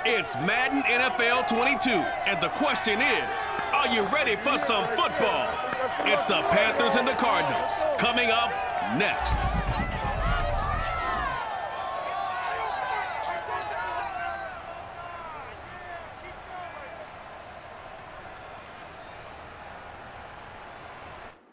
It's Madden NFL 22, and the question is, are you ready for some football? It's the Panthers and the Cardinals, coming up next.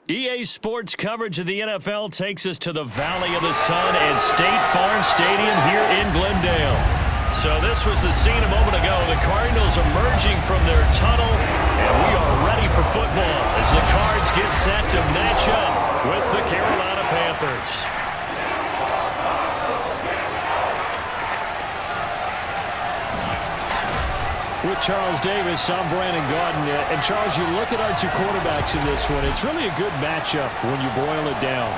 EA Sports coverage of the NFL takes us to the Valley of the Sun and State Farm Stadium here in Glendale. So this was the scene a moment ago. The Cardinals emerging from their tunnel, and we are ready for football as the Cards get set to match up with the Carolina Panthers. With Charles Davis, I'm Brandon Gaudin. And Charles, you look at our two quarterbacks in this one, it's really a good matchup when you boil it down.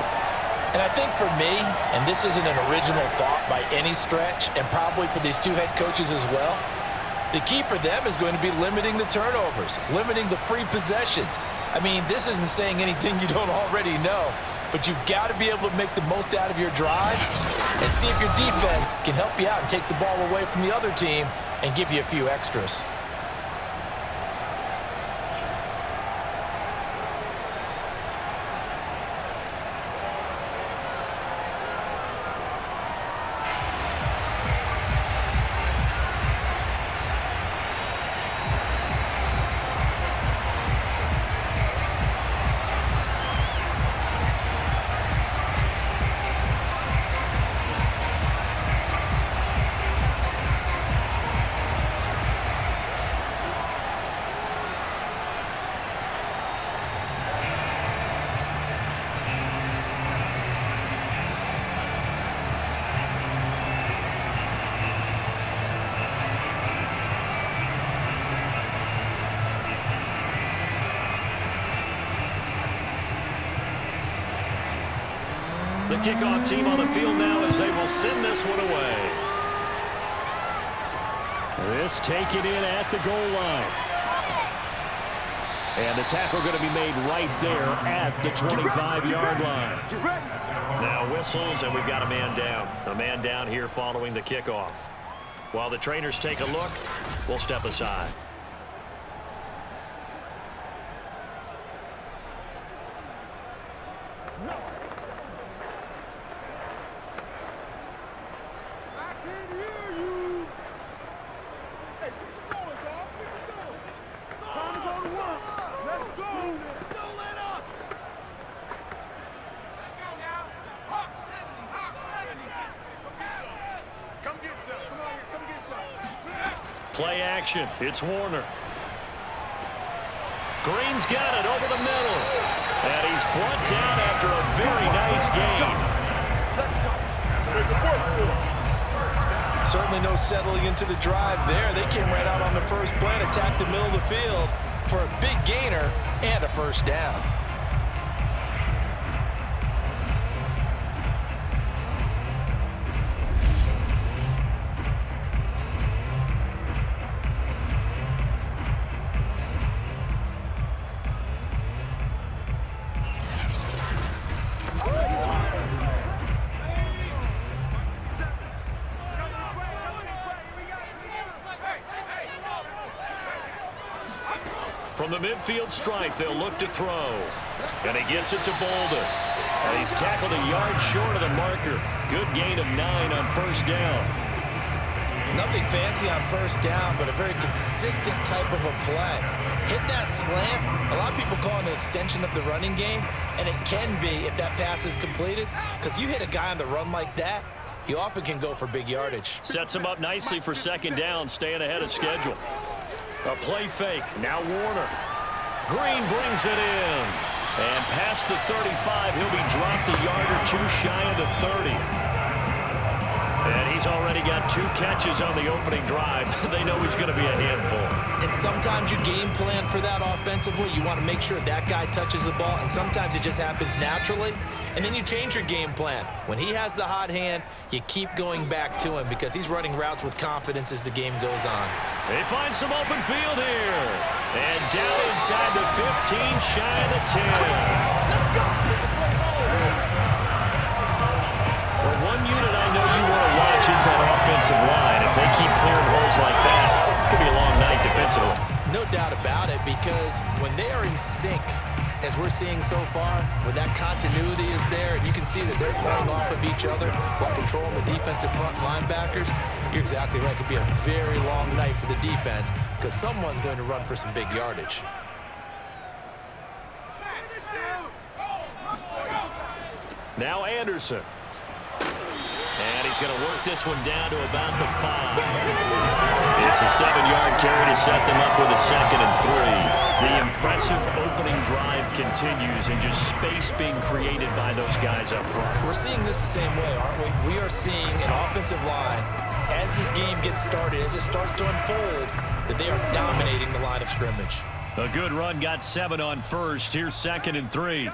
And I think for me, and this isn't an original thought by any stretch, and probably for these two head coaches as well, the key for them is going to be limiting the turnovers, limiting the free possessions. I mean, this isn't saying anything you don't already know, but you've got to be able to make the most out of your drives and see if your defense can help you out and take the ball away from the other team and give you a few extras. The kickoff team on the field now as they will send this one away. This taken in at the goal line. And the tackle going to be made right there at the 25-yard line. Now whistles, and we've got a man down. A man down here following the kickoff. While the trainers take a look, we'll step aside. Play action. It's Warner. Green's got it over the middle. And he's brought down after a very nice game. Certainly no settling into the drive there. They came right out on the first play and attacked the middle of the field for a big gainer and a first down. From the midfield stripe, they'll look to throw. And he gets it to Bolden. And he's tackled a yard short of the marker. Good gain of 9 on first down. Nothing fancy on first down, but a very consistent type of a play. Hit that slant. A lot of people call it an extension of the running game, and it can be if that pass is completed, because you hit a guy on the run like that, you often can go for big yardage. Sets him up nicely for second down, staying ahead of schedule. A play fake. Now Warner. Green brings it in. And past the 35, he'll be dropped a yard or two shy of the 30. And he's already got 2 catches on the opening drive. They know he's going to be a handful. And sometimes you game plan for that offensively. You want to make sure that guy touches the ball, and sometimes it just happens naturally. And then you change your game plan. When he has the hot hand, you keep going back to him because he's running routes with confidence as the game goes on. They find some open field here. And down inside the 15, shy of the 10. Let's go! For one unit I know you want to watch coaches and offensive line. If they keep clearing holes like that, it could be a long night defensively. No doubt about it, because when they are in sync, as we're seeing so far, where that continuity is there, and you can see that they're playing off of each other while controlling the defensive front linebackers, you're exactly right. It could be a very long night for the defense because someone's going to run for some big yardage. Now Anderson. And he's going to work this one down to about the 5. It's a 7-yard carry to set them up with a 2nd and 3. The impressive opening drive continues, and just space being created by those guys up front. We're seeing this the same way, aren't we? We are seeing an offensive line, as this game gets started, as it starts to unfold, that they are dominating the line of scrimmage. A good run got 7 on first. Here's 2nd and 3.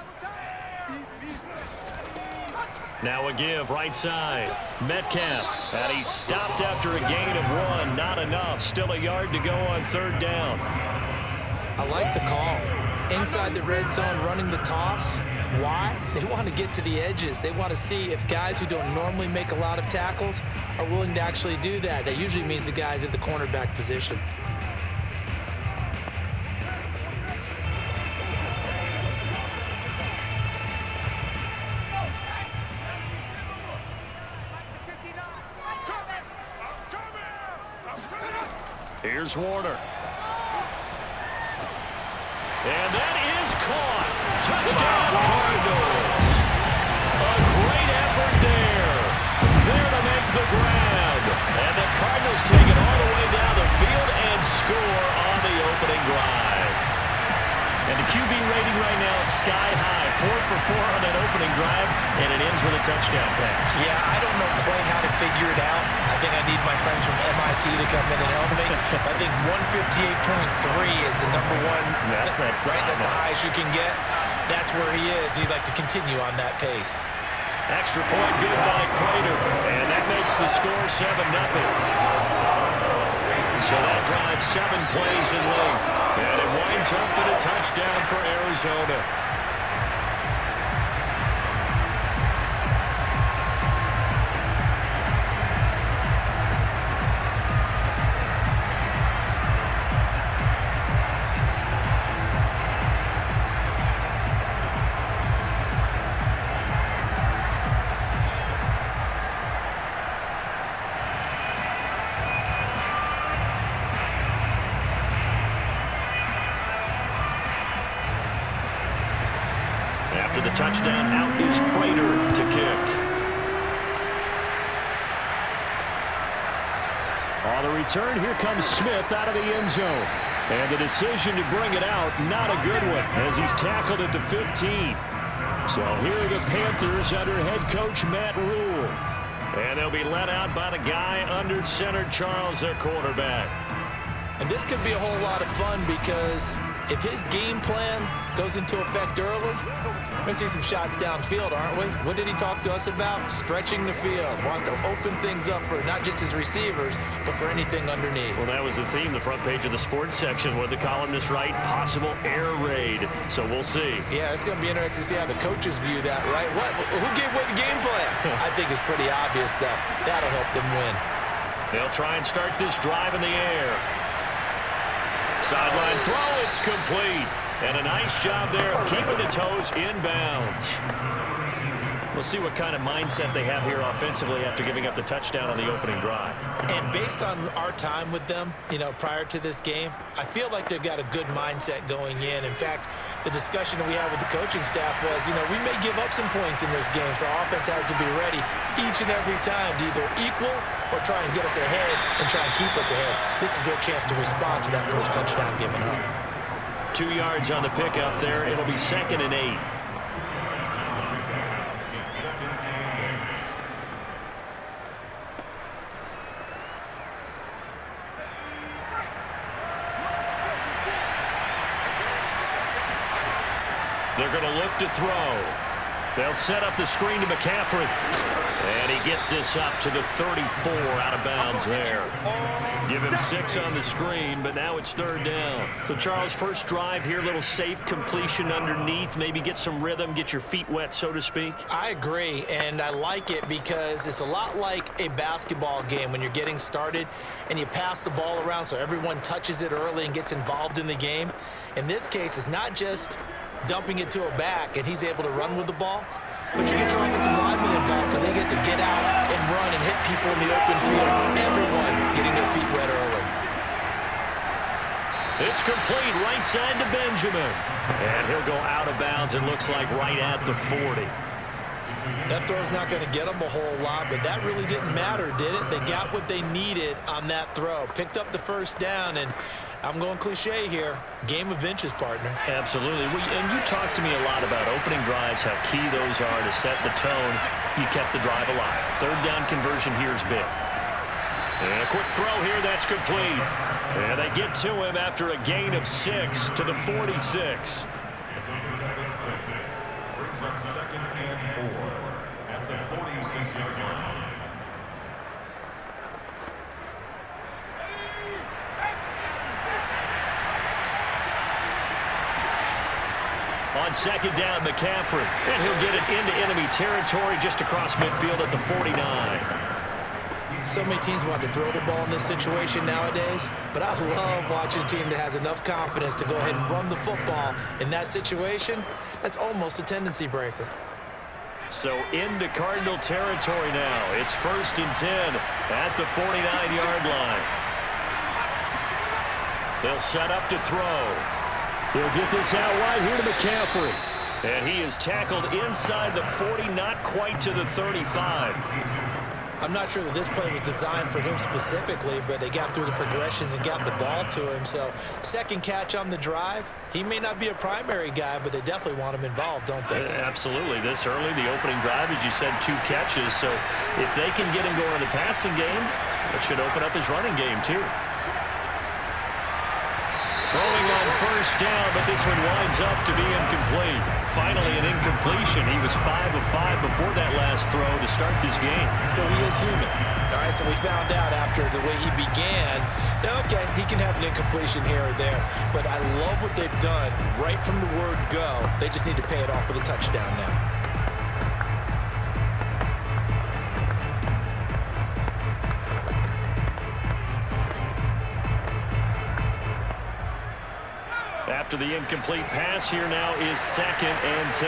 Now a give right side. Metcalf. And he's stopped after a gain of 1. Not enough. Still a yard to go on 3rd down. I like the call. Inside the red zone, running the toss. Why? They want to get to the edges. They want to see if guys who don't normally make a lot of tackles are willing to actually do that. That usually means the guys at the cornerback position. Here's Warner. And that is caught. Touchdown, Cardinals. A great effort there. There to make the grab. And the Cardinals take it all the way down the field and score on the opening drive. And the QB rating right now is sky high. 4 for 4 on that opening drive, and it ends with a touchdown pass. Yeah, I don't know quite how to figure it out. I think I need my friends from MIT to come in and help me. I think 158.3 is the number one. That's right. That's the highest you can get. That's where he is. He'd like to continue on that pace. Extra point good by Prater, and that makes the score 7-0. So that drives 7 plays in length, and it winds up in a touchdown for Arizona. After the touchdown, out is Prater to kick. On the return, here comes Smith out of the end zone. And the decision to bring it out, not a good one, as he's tackled at the 15. So here are the Panthers under head coach Matt Rule. And they'll be let out by the guy under center, Charles, their quarterback. And this could be a whole lot of fun because if his game plan goes into effect early, we're going to see some shots downfield, aren't we? What did he talk to us about? Stretching the field. Wants to open things up for not just his receivers, but for anything underneath. Well, that was the theme, the front page of the sports section, where the columnists write possible air raid. So we'll see. Yeah, it's going to be interesting to see how the coaches view that, right? Who gave away the game plan? I think it's pretty obvious, though. That'll help them win. They'll try and start this drive in the air. Sideline throw, it's complete. And a nice job there of keeping the toes inbounds. We'll see what kind of mindset they have here offensively after giving up the touchdown on the opening drive. And based on our time with them, prior to this game, I feel like they've got a good mindset going in. In fact, the discussion that we had with the coaching staff was, we may give up some points in this game, so our offense has to be ready each and every time to either equal or try and get us ahead and try and keep us ahead. This is their chance to respond to that first touchdown given up. 2 yards on the pickup there. It'll be 2nd and 8. They're going to look to throw. They'll set up the screen to McCaffrey. And he gets this up to the 34 out of bounds there. Give him 6 on the screen, but now it's 3rd down. So, Charles, first drive here, little safe completion underneath. Maybe get some rhythm, get your feet wet, so to speak. I agree, and I like it because it's a lot like a basketball game when you're getting started and you pass the ball around so everyone touches it early and gets involved in the game. In this case, it's not just dumping it to a back and he's able to run with the ball, but you get your offensive linemen involved because they get to get out and run and hit people in the open field. Everyone getting their feet wet early. It's complete right side to Benjamin. And he'll go out of bounds, it looks like right at the 40. That throw's not going to get them a whole lot, but that really didn't matter, did it? They got what they needed on that throw. Picked up the first down, and I'm going cliche here. Game of inches, partner. Absolutely. And you talked to me a lot about opening drives, how key those are to set the tone. You kept the drive alive. 3rd down conversion here is big. And a quick throw here, that's complete. And they get to him after a gain of 6 to the 46. Brings up 2nd and 4 at the 46-yard line. On 2nd down, McCaffrey. And he'll get it into enemy territory just across midfield at the 49. So many teams want to throw the ball in this situation nowadays, but I love watching a team that has enough confidence to go ahead and run the football in that situation. That's almost a tendency breaker. So into Cardinal territory now. It's 1st and 10 at the 49-yard line. They'll set up to throw. They'll get this out wide here to McCaffrey. And he is tackled inside the 40, not quite to the 35. I'm not sure that this play was designed for him specifically, but they got through the progressions and got the ball to him. So 2nd catch on the drive. He may not be a primary guy, but they definitely want him involved, don't they? Absolutely. This early, the opening drive, as you said, 2 catches. So if they can get him going in the passing game, that should open up his running game too. Throwing on 1st down, but this one winds up to be incomplete. Finally an incompletion. He was 5 of 5 before that last throw to start this game. So he is human. All right, so we found out after the way he began that, okay, he can have an incompletion here or there, but I love what they've done right from the word go. They just need to pay it off with a touchdown now. After the incomplete pass, here now is 2nd and 10.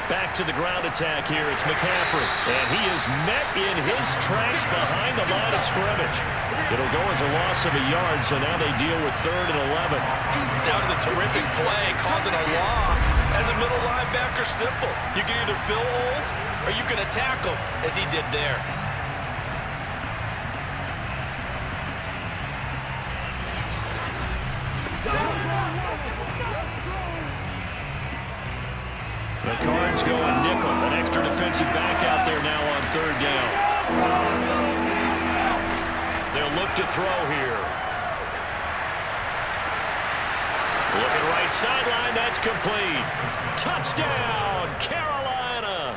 Back to the ground attack here. It's McCaffrey. And he is met in his tracks behind the line of scrimmage. It'll go as a loss of a yard, so now they deal with 3rd and 11. That was a terrific play, causing a loss. As a middle linebacker, simple. You can either fill holes or you can attack them, as he did there. The Cards going nickel. An extra defensive back out there now on 3rd down. They'll look to throw here. Looking right sideline. That's complete. Touchdown, Carolina.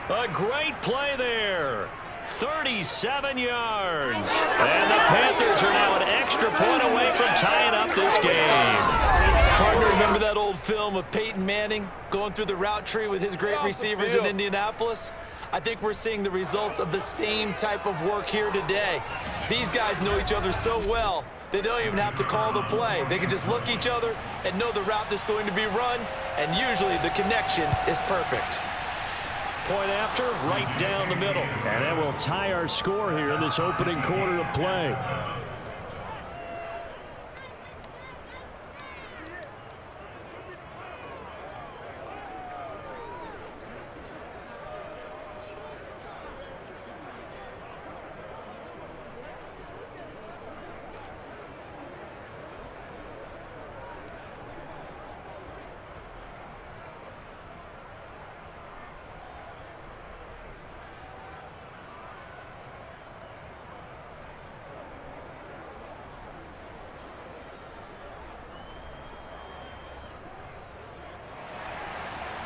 A great play there. 37 yards. And the Panthers are now an extra point away from tying up this game. Partner, remember that old film of Peyton Manning going through the route tree with his great receivers in Indianapolis? I think we're seeing the results of the same type of work here today. These guys know each other so well, they don't even have to call the play. They can just look each other and know the route that's going to be run, and usually the connection is perfect. Point after, right down the middle. And that will tie our score here in this opening quarter of play.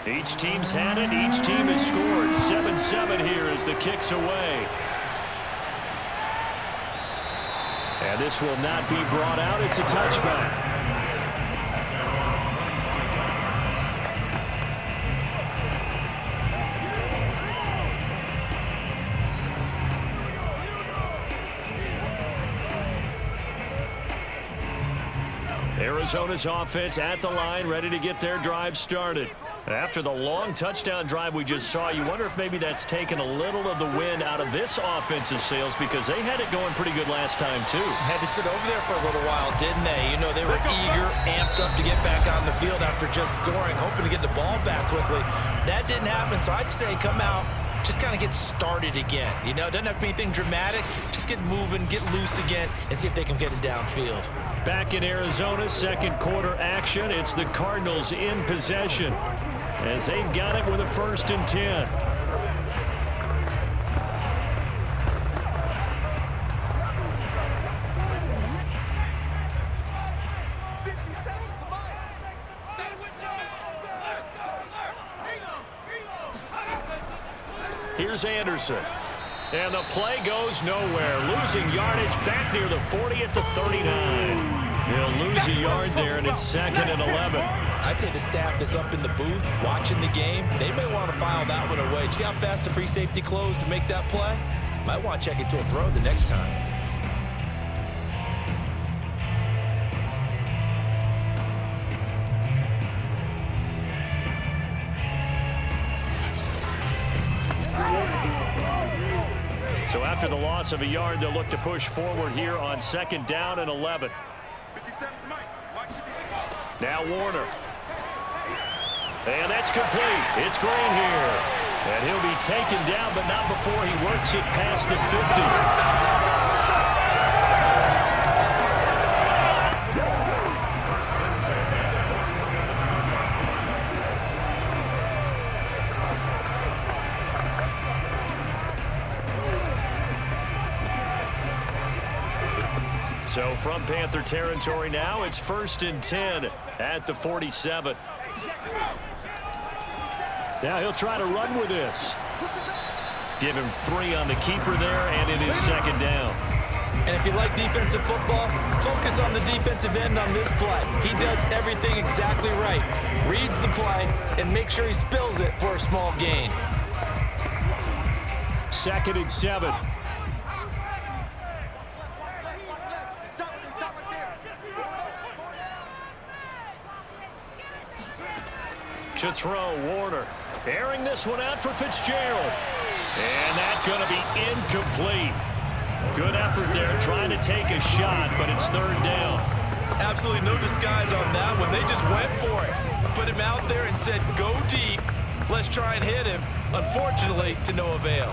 Each team's had it. Each team has scored. 7-7 here as the kick's away. And this will not be brought out. It's a touchback. Arizona's offense at the line, ready to get their drive started. After the long touchdown drive we just saw, you wonder if maybe that's taken a little of the wind out of this offense's sails, because they had it going pretty good last time, too. Had to sit over there for a little while, didn't they? You know, they were eager, amped up to get back on the field after just scoring, hoping to get the ball back quickly. That didn't happen, so I'd say come out, just kind of get started again. You know, it doesn't have to be anything dramatic. Just get moving, get loose again, and see if they can get it downfield. Back in Arizona, second quarter action. It's the Cardinals in possession as they've got it with a 1st and 10. Here's Anderson. And the play goes nowhere. Losing yardage back near the 40 at the 39. They'll lose a yard there, and it's 2nd and 11. I'd say the staff that's up in the booth watching the game, they may want to file that one away. See how fast the free safety closed to make that play? Might want to check it to a throw the next time. So after the loss of a yard, they'll look to push forward here on 2nd down and 11. Now Warner. And that's complete. It's Green here. And he'll be taken down, but not before he works it past the 50. So from Panther territory now, it's 1st and 10 at the 47. Now he'll try to run with this. Give him 3 on the keeper there, and it is 2nd down. And if you like defensive football, focus on the defensive end on this play. He does everything exactly right. Reads the play and make sure he spills it for a small gain. 2nd and 7. To throw, Warner. Airing this one out for Fitzgerald. And that's going to be incomplete. Good effort there, trying to take a shot, but it's 3rd down. Absolutely no disguise on that one. They just went for it. Put him out there and said, go deep. Let's try and hit him. Unfortunately, to no avail.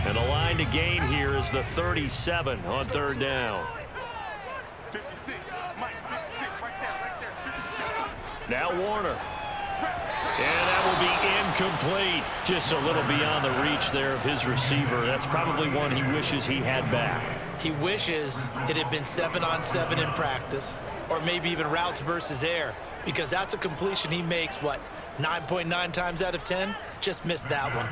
And the line to gain here is the 37 on 3rd down. 56. Mike, 56 right there, 56. Now Warner. And that will be incomplete. Just a little beyond the reach there of his receiver. That's probably one he wishes he had back. He wishes it had been 7-on-7 in practice, or maybe even routes versus air, because that's a completion he makes, 9.9 times out of 10? Just missed that one.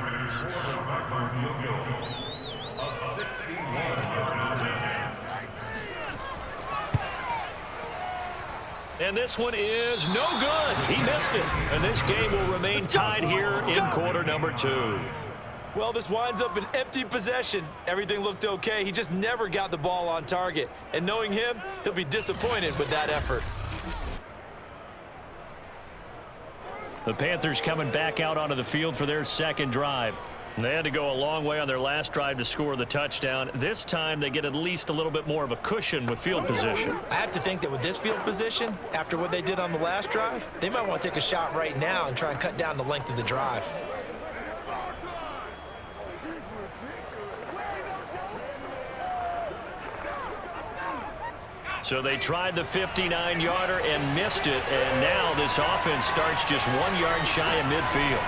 And this one is no good. He missed it. And this game will remain tied here in quarter number 2. Well, this winds up an empty possession. Everything looked okay. He just never got the ball on target. And knowing him, he'll be disappointed with that effort. The Panthers coming back out onto the field for their 2nd drive. They had to go a long way on their last drive to score the touchdown. This time they get at least a little bit more of a cushion with field position. I have to think that with this field position, after what they did on the last drive, they might want to take a shot right now and try and cut down the length of the drive. So they tried the 59-yarder and missed it, and now this offense starts just 1 yard shy of midfield.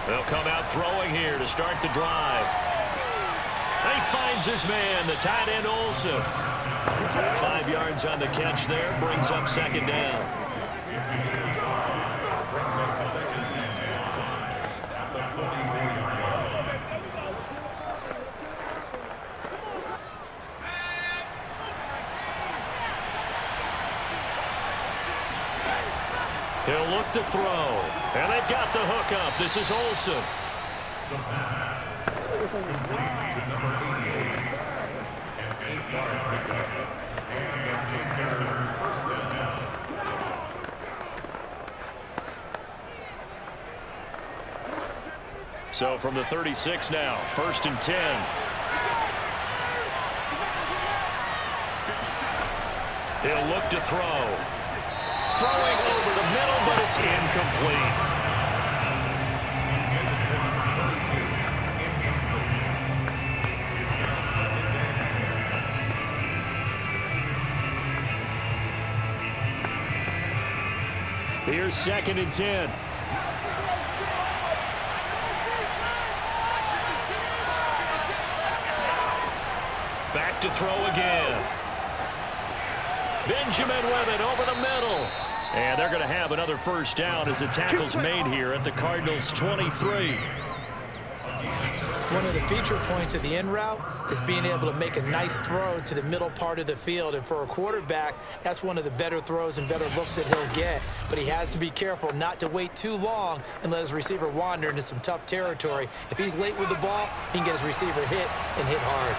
They'll come out throwing here to start the drive. He finds his man, the tight end Olsen. 5 yards on the catch there, brings up 2nd down. He'll look to throw. And they've got the hook up. This is Olsen. The pass. Complete to number 88. An 8-yard pickup. And a kicker, first down. So from the 36 now, 1st and 10. He'll look to throw. Throwing over the middle, but it's incomplete. Here's 2nd and 10. Back to throw again. Benjamin with it over the middle. And they're going to have another first down as the tackle's made here at the Cardinals' 23. One of the feature points of the in route is being able to make a nice throw to the middle part of the field. And for a quarterback, that's one of the better throws and better looks that he'll get. But he has to be careful not to wait too long and let his receiver wander into some tough territory. If he's late with the ball, he can get his receiver hit and hit hard.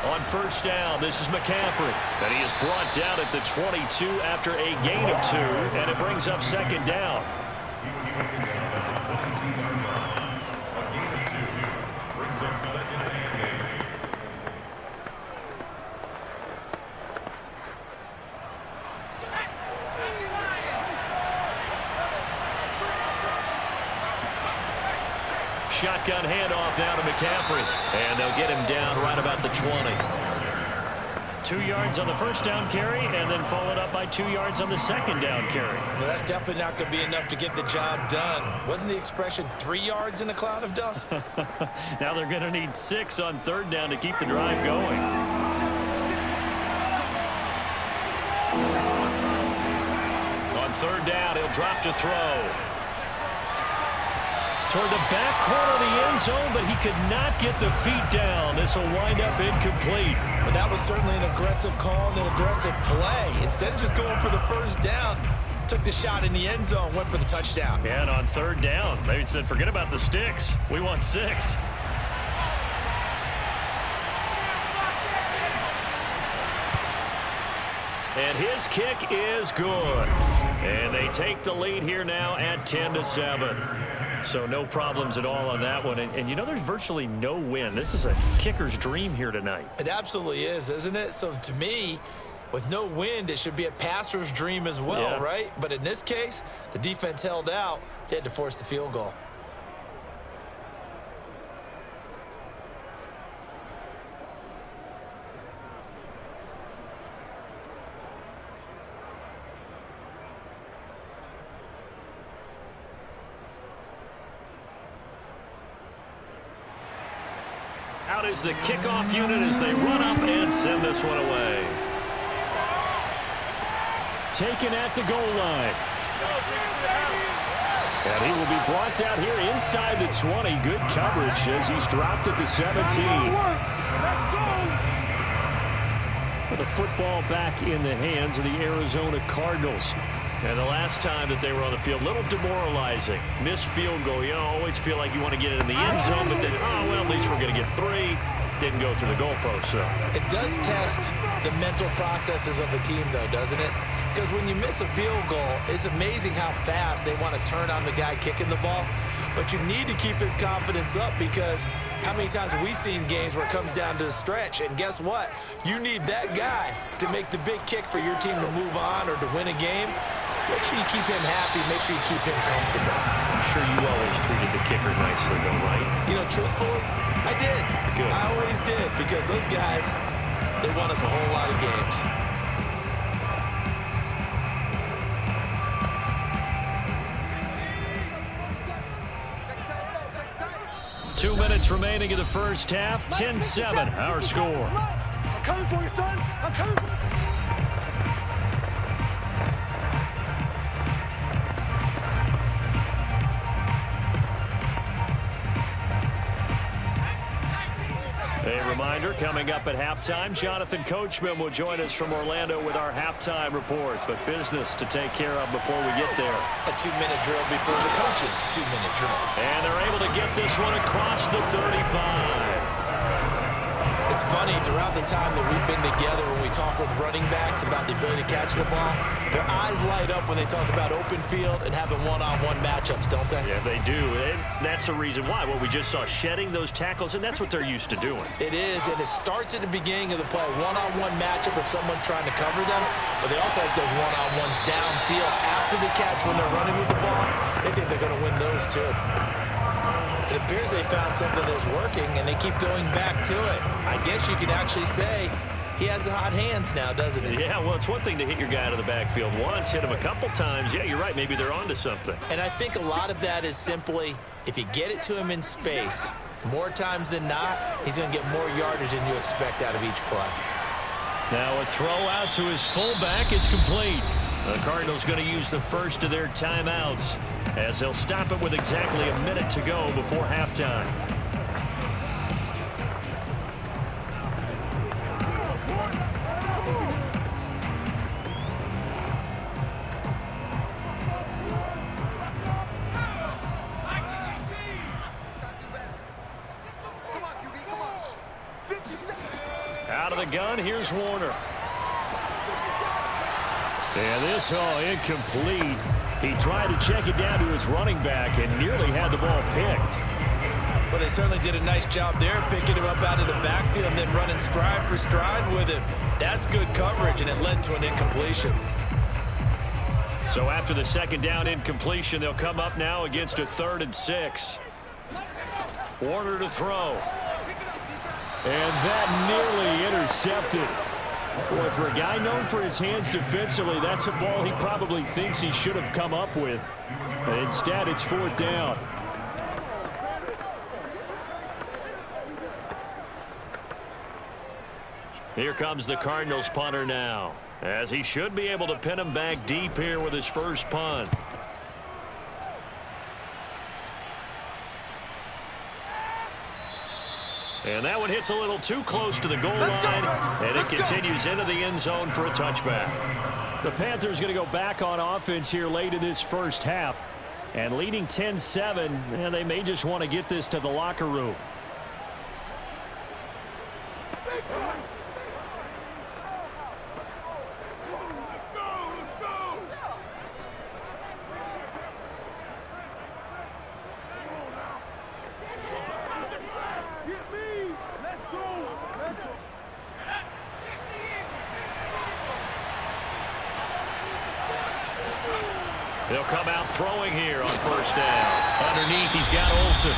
On first down, this is McCaffrey. And he is brought down at the 22 after a gain of 2, and it brings up 2nd down. He was taken down at the 22-yard line. A gain of 2 brings up 2nd and 8. Shotgun handoff now to McCaffrey. And they'll get him down right about the 20. 2 yards on the first down carry, and then followed up by 2 yards on the second down carry. Well, that's definitely not going to be enough to get the job done. Wasn't the expression 3 yards in a cloud of dust? Now they're going to need 6 on 3rd down to keep the drive going. On 3rd down, he'll drop to throw. Toward the back corner of the end zone, but he could not get the feet down. This will wind up incomplete. But that was certainly an aggressive call and an aggressive play. Instead of just going for the first down, took the shot in the end zone, went for the touchdown. And on 3rd down, they said, forget about the sticks. We want 6. And his kick is good. And they take the lead here now at 10-7. So no problems at all on that one. And you know, there's virtually no win. This is a kicker's dream here tonight. It absolutely is, isn't it? So to me, with no wind, it should be a passer's dream as well, yeah. Right? But in this case, the defense held out. They had to force the field goal. Out is the kickoff unit as they run up and send this one away. Taken at the goal line. And he will be brought down here inside the 20. Good coverage as he's dropped at the 17. With the football back in the hands of the Arizona Cardinals. And the last time that they were on the field, a little demoralizing. Missed field goal. You always feel like you want to get it in the end zone, but then, oh, well, at least we're going to get 3. Didn't go through the goalpost, so. It does test the mental processes of a team, though, doesn't it? Because when you miss a field goal, it's amazing how fast they want to turn on the guy kicking the ball. But you need to keep his confidence up because how many times have we seen games where it comes down to the stretch? And guess what? You need that guy to make the big kick for your team to move on or to win a game. Make sure you keep him happy. Make sure you keep him comfortable. I'm sure you always treated the kicker nicely, though, right? You know, truthfully, I did. Good. I always did because those guys, they won us a whole lot of games. Two minutes remaining in the first half. 10-7, our score. I'm coming for you, son. I'm coming for you. A reminder reminder, coming up at halftime, Jonathan Coachman will join us from Orlando with our halftime report. But business to take care of before we get there. A 2-minute drill before the coach's 2-minute drill. And they're able to get this one across the 35. It's funny, throughout the time that we've been together, when we talk with running backs about the ability to catch the ball, their eyes light up when they talk about open field and having one-on-one matchups, don't they? Yeah, they do. And that's the reason why. What we just saw, shedding those tackles, and that's what they're used to doing. It is, and it starts at the beginning of the play. One-on-one matchup if someone's trying to cover them, but they also like those one-on-ones downfield after the catch when they're running with the ball. They think they're going to win those too. It appears they found something that's working, and they keep going back to it. I guess you could actually say he has the hot hands now, doesn't he? Yeah, well, it's one thing to hit your guy out of the backfield once, hit him a couple times. Yeah, you're right. Maybe they're onto something. And I think a lot of that is simply if you get it to him in space, more times than not, he's going to get more yardage than you expect out of each play. Now a throw out to his fullback is complete. The Cardinals going to use the first of their timeouts as they'll stop it with exactly a minute to go before halftime. Out of the gun, here's Warner. And this incomplete. He tried to check it down to his running back and nearly had the ball picked. But they certainly did a nice job there, picking him up out of the backfield and then running stride for stride with him. That's good coverage, and it led to an incompletion. So after the second down incompletion, they'll come up now against a 3rd and 6. Warner to throw. And that nearly intercepted. Boy, for a guy known for his hands defensively, that's a ball he probably thinks he should have come up with. But instead, it's 4th down. Here comes the Cardinals punter now, as he should be able to pin him back deep here with his first punt. And that one hits a little too close to the goal line, and it continues into the end zone for a touchback. The Panthers going to go back on offense here late in this first half, and leading 10-7, and they may just want to get this to the locker room. They'll come out throwing here on first down. Underneath, he's got Olsen.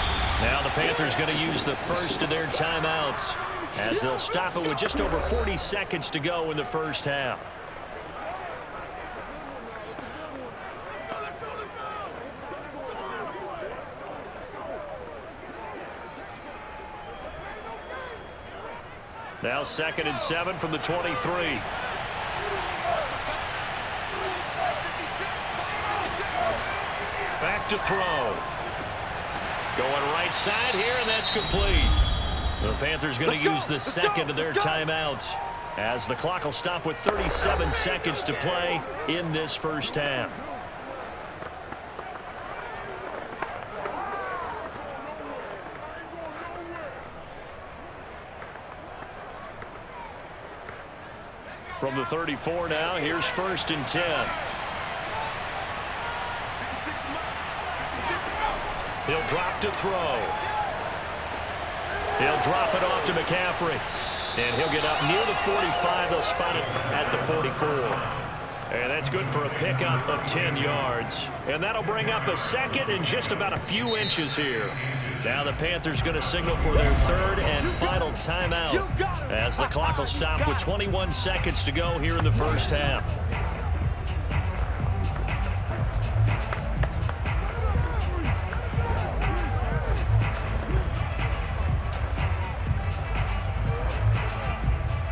Now the Panthers going to use the first of their timeouts as they'll stop it with just over 40 seconds to go in the first half. Now 2nd and 7 from the 23. Back to throw. Going right side here, and that's complete. The Panthers going to use the second of their timeouts as the clock will stop with 37 seconds to play in this first half. From the 34 now, here's 1st and 10. He'll drop to throw. He'll drop it off to McCaffrey. And he'll get up near the 45. They'll spot it at the 44. And that's good for a pickup of 10 yards. And that'll bring up a 2nd and just about a few inches here. Now the Panthers going to signal for their 3rd and final timeout as the clock will stop with 21 seconds to go here in the first half.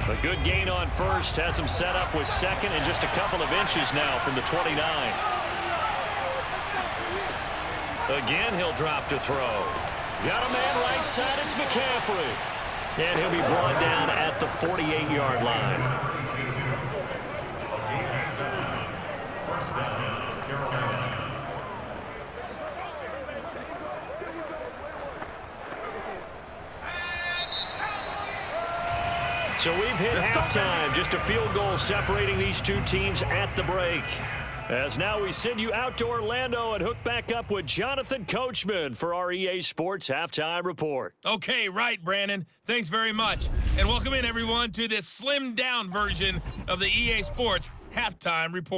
A good gain on first has him set up with 2nd and just a couple of inches now from the 29. Again, he'll drop to throw. Got a man right side, it's McCaffrey. And he'll be brought down at the 48-yard line. Game 7. First down, Carolina. So we've hit halftime. Just a field goal separating these two teams at the break. As now we send you out to Orlando and hook back up with Jonathan Coachman for our EA Sports Halftime Report. Okay, right, Brandon. Thanks very much. And welcome in, everyone, to this slimmed-down version of the EA Sports Halftime Report.